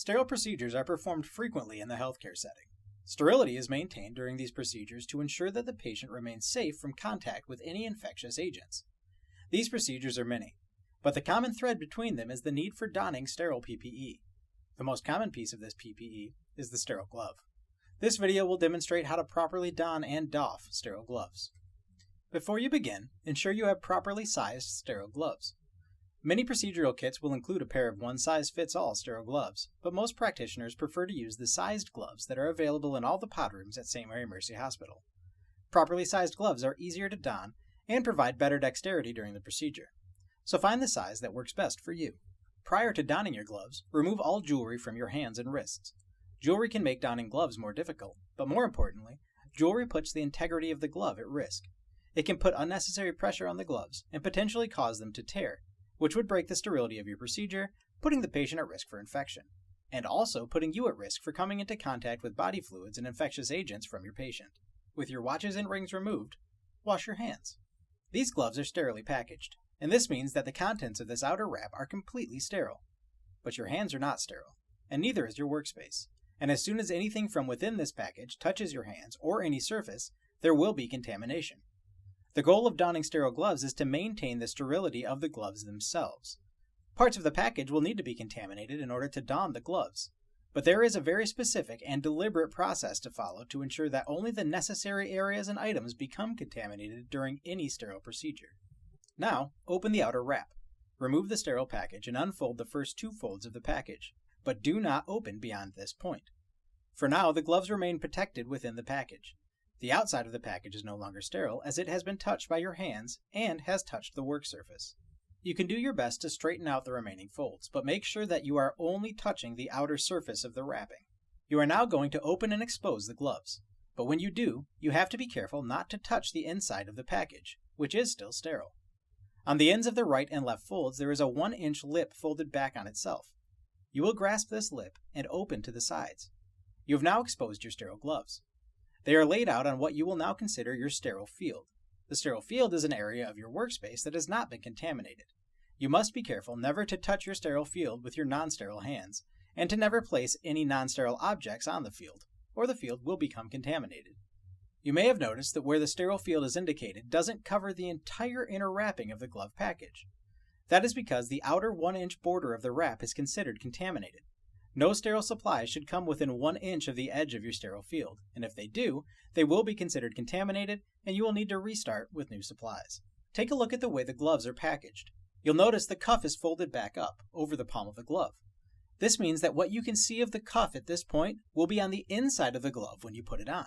Sterile procedures are performed frequently in the healthcare setting. Sterility is maintained during these procedures to ensure that the patient remains safe from contact with any infectious agents. These procedures are many, but the common thread between them is the need for donning sterile PPE. The most common piece of this PPE is the sterile glove. This video will demonstrate how to properly don and doff sterile gloves. Before you begin, ensure you have properly sized sterile gloves. Many procedural kits will include a pair of one-size-fits-all sterile gloves, but most practitioners prefer to use the sized gloves that are available in all the pod rooms at St. Mary Mercy Hospital. Properly sized gloves are easier to don and provide better dexterity during the procedure. So find the size that works best for you. Prior to donning your gloves, remove all jewelry from your hands and wrists. Jewelry can make donning gloves more difficult, but more importantly, jewelry puts the integrity of the glove at risk. It can put unnecessary pressure on the gloves and potentially cause them to tear, which would break the sterility of your procedure, putting the patient at risk for infection, and also putting you at risk for coming into contact with body fluids and infectious agents from your patient. With your watches and rings removed, wash your hands. These gloves are sterilely packaged, and this means that the contents of this outer wrap are completely sterile. But your hands are not sterile, and neither is your workspace, and as soon as anything from within this package touches your hands or any surface, there will be contamination. The goal of donning sterile gloves is to maintain the sterility of the gloves themselves. Parts of the package will need to be contaminated in order to don the gloves, but there is a very specific and deliberate process to follow to ensure that only the necessary areas and items become contaminated during any sterile procedure. Now, open the outer wrap. Remove the sterile package and unfold the first two folds of the package, but do not open beyond this point. For now, the gloves remain protected within the package. The outside of the package is no longer sterile as it has been touched by your hands and has touched the work surface. You can do your best to straighten out the remaining folds, but make sure that you are only touching the outer surface of the wrapping. You are now going to open and expose the gloves, but when you do, you have to be careful not to touch the inside of the package, which is still sterile. On the ends of the right and left folds, there is a 1-inch lip folded back on itself. You will grasp this lip and open to the sides. You have now exposed your sterile gloves. They are laid out on what you will now consider your sterile field. The sterile field is an area of your workspace that has not been contaminated. You must be careful never to touch your sterile field with your non-sterile hands, and to never place any non-sterile objects on the field, or the field will become contaminated. You may have noticed that where the sterile field is indicated doesn't cover the entire inner wrapping of the glove package. That is because the outer 1-inch border of the wrap is considered contaminated. No sterile supplies should come within 1 inch of the edge of your sterile field, and if they do, they will be considered contaminated and you will need to restart with new supplies. Take a look at the way the gloves are packaged. You'll notice the cuff is folded back up over the palm of the glove. This means that what you can see of the cuff at this point will be on the inside of the glove when you put it on.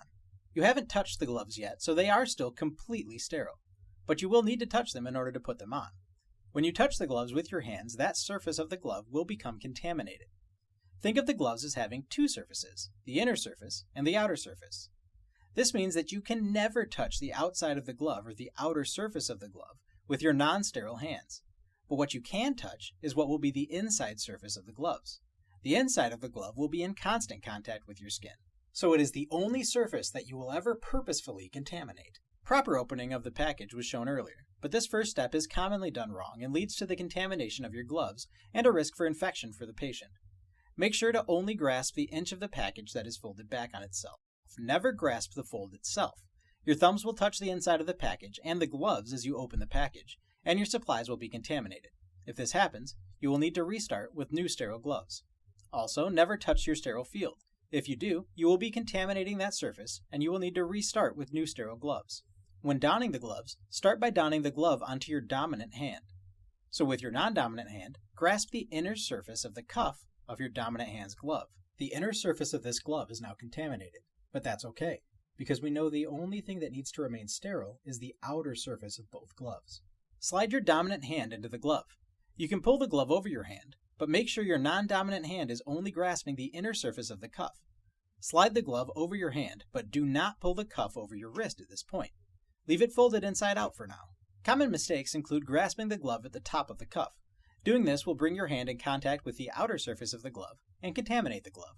You haven't touched the gloves yet, so they are still completely sterile, but you will need to touch them in order to put them on. When you touch the gloves with your hands, that surface of the glove will become contaminated. Think of the gloves as having two surfaces, the inner surface and the outer surface. This means that you can never touch the outside of the glove or the outer surface of the glove with your non-sterile hands. But what you can touch is what will be the inside surface of the gloves. The inside of the glove will be in constant contact with your skin, so it is the only surface that you will ever purposefully contaminate. Proper opening of the package was shown earlier, but this first step is commonly done wrong and leads to the contamination of your gloves and a risk for infection for the patient. Make sure to only grasp the inch of the package that is folded back on itself. Never grasp the fold itself. Your thumbs will touch the inside of the package and the gloves as you open the package, and your supplies will be contaminated. If this happens, you will need to restart with new sterile gloves. Also, never touch your sterile field. If you do, you will be contaminating that surface, and you will need to restart with new sterile gloves. When donning the gloves, start by donning the glove onto your dominant hand. So with your non-dominant hand, grasp the inner surface of the cuff of your dominant hand's glove. The inner surface of this glove is now contaminated, but that's okay, because we know the only thing that needs to remain sterile is the outer surface of both gloves. Slide your dominant hand into the glove. You can pull the glove over your hand, but make sure your non-dominant hand is only grasping the inner surface of the cuff. Slide the glove over your hand, but do not pull the cuff over your wrist at this point. Leave it folded inside out for now. Common mistakes include grasping the glove at the top of the cuff. Doing this will bring your hand in contact with the outer surface of the glove and contaminate the glove.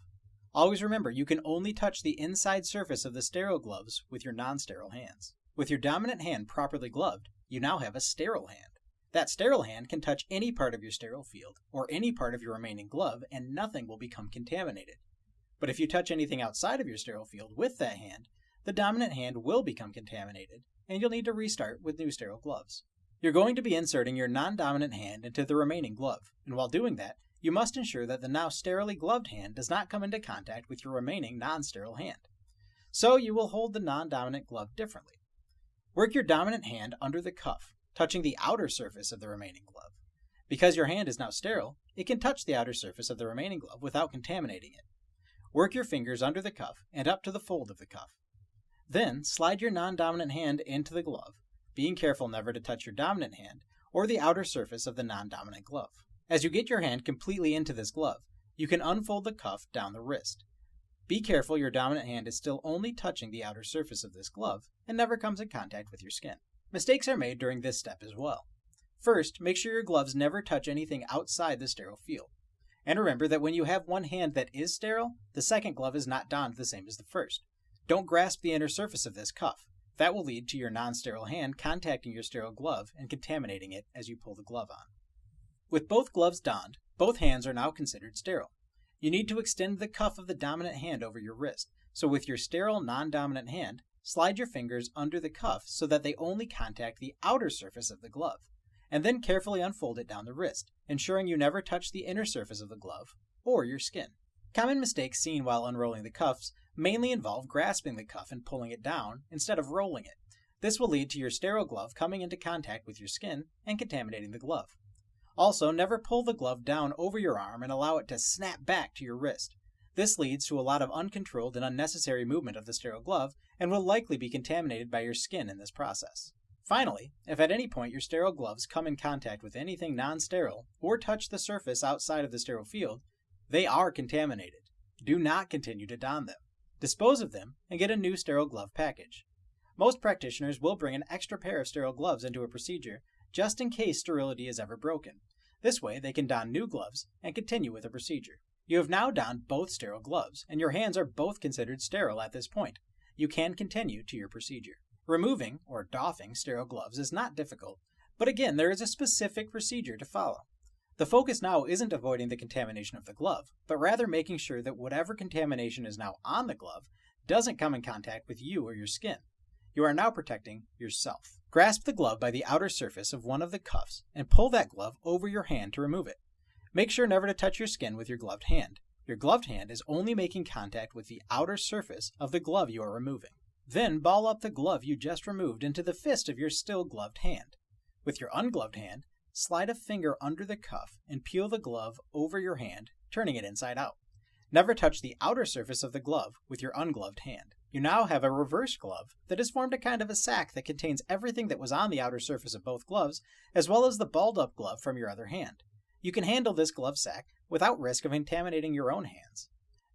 Always remember, you can only touch the inside surface of the sterile gloves with your non-sterile hands. With your dominant hand properly gloved, you now have a sterile hand. That sterile hand can touch any part of your sterile field or any part of your remaining glove and nothing will become contaminated. But if you touch anything outside of your sterile field with that hand, the dominant hand will become contaminated and you'll need to restart with new sterile gloves. You're going to be inserting your non-dominant hand into the remaining glove, and while doing that, you must ensure that the now sterilely gloved hand does not come into contact with your remaining non-sterile hand. So you will hold the non-dominant glove differently. Work your dominant hand under the cuff, touching the outer surface of the remaining glove. Because your hand is now sterile, it can touch the outer surface of the remaining glove without contaminating it. Work your fingers under the cuff and up to the fold of the cuff. Then slide your non-dominant hand into the glove, being careful never to touch your dominant hand or the outer surface of the non-dominant glove. As you get your hand completely into this glove, you can unfold the cuff down the wrist. Be careful your dominant hand is still only touching the outer surface of this glove and never comes in contact with your skin. Mistakes are made during this step as well. First, make sure your gloves never touch anything outside the sterile field. And remember that when you have one hand that is sterile, the second glove is not donned the same as the first. Don't grasp the inner surface of this cuff. That will lead to your non-sterile hand contacting your sterile glove and contaminating it as you pull the glove on. With both gloves donned, both hands are now considered sterile. You need to extend the cuff of the dominant hand over your wrist, so with your sterile non-dominant hand, slide your fingers under the cuff so that they only contact the outer surface of the glove, and then carefully unfold it down the wrist, ensuring you never touch the inner surface of the glove or your skin. Common mistakes seen while unrolling the cuffs mainly involve grasping the cuff and pulling it down instead of rolling it. This will lead to your sterile glove coming into contact with your skin and contaminating the glove. Also, never pull the glove down over your arm and allow it to snap back to your wrist. This leads to a lot of uncontrolled and unnecessary movement of the sterile glove and will likely be contaminated by your skin in this process. Finally, if at any point your sterile gloves come in contact with anything non-sterile or touch the surface outside of the sterile field, they are contaminated. Do not continue to don them. Dispose of them and get a new sterile glove package. Most practitioners will bring an extra pair of sterile gloves into a procedure just in case sterility is ever broken. This way they can don new gloves and continue with the procedure. You have now donned both sterile gloves and your hands are both considered sterile at this point. You can continue to your procedure. Removing, or doffing, sterile gloves is not difficult, but again, there is a specific procedure to follow. The focus now isn't avoiding the contamination of the glove, but rather making sure that whatever contamination is now on the glove doesn't come in contact with you or your skin. You are now protecting yourself. Grasp the glove by the outer surface of one of the cuffs and pull that glove over your hand to remove it. Make sure never to touch your skin with your gloved hand. Your gloved hand is only making contact with the outer surface of the glove you are removing. Then ball up the glove you just removed into the fist of your still gloved hand. With your ungloved hand, slide a finger under the cuff and peel the glove over your hand, turning it inside out. Never touch the outer surface of the glove with your ungloved hand. You now have a reverse glove that has formed a kind of a sack that contains everything that was on the outer surface of both gloves, as well as the balled up glove from your other hand. You can handle this glove sack without risk of contaminating your own hands.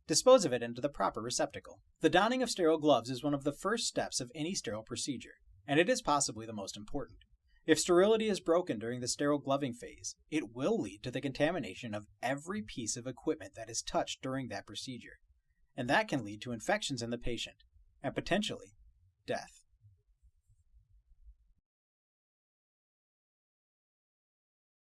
Dispose of it into the proper receptacle. The donning of sterile gloves is one of the first steps of any sterile procedure, and it is possibly the most important. If sterility is broken during the sterile gloving phase, it will lead to the contamination of every piece of equipment that is touched during that procedure, and that can lead to infections in the patient, and potentially death.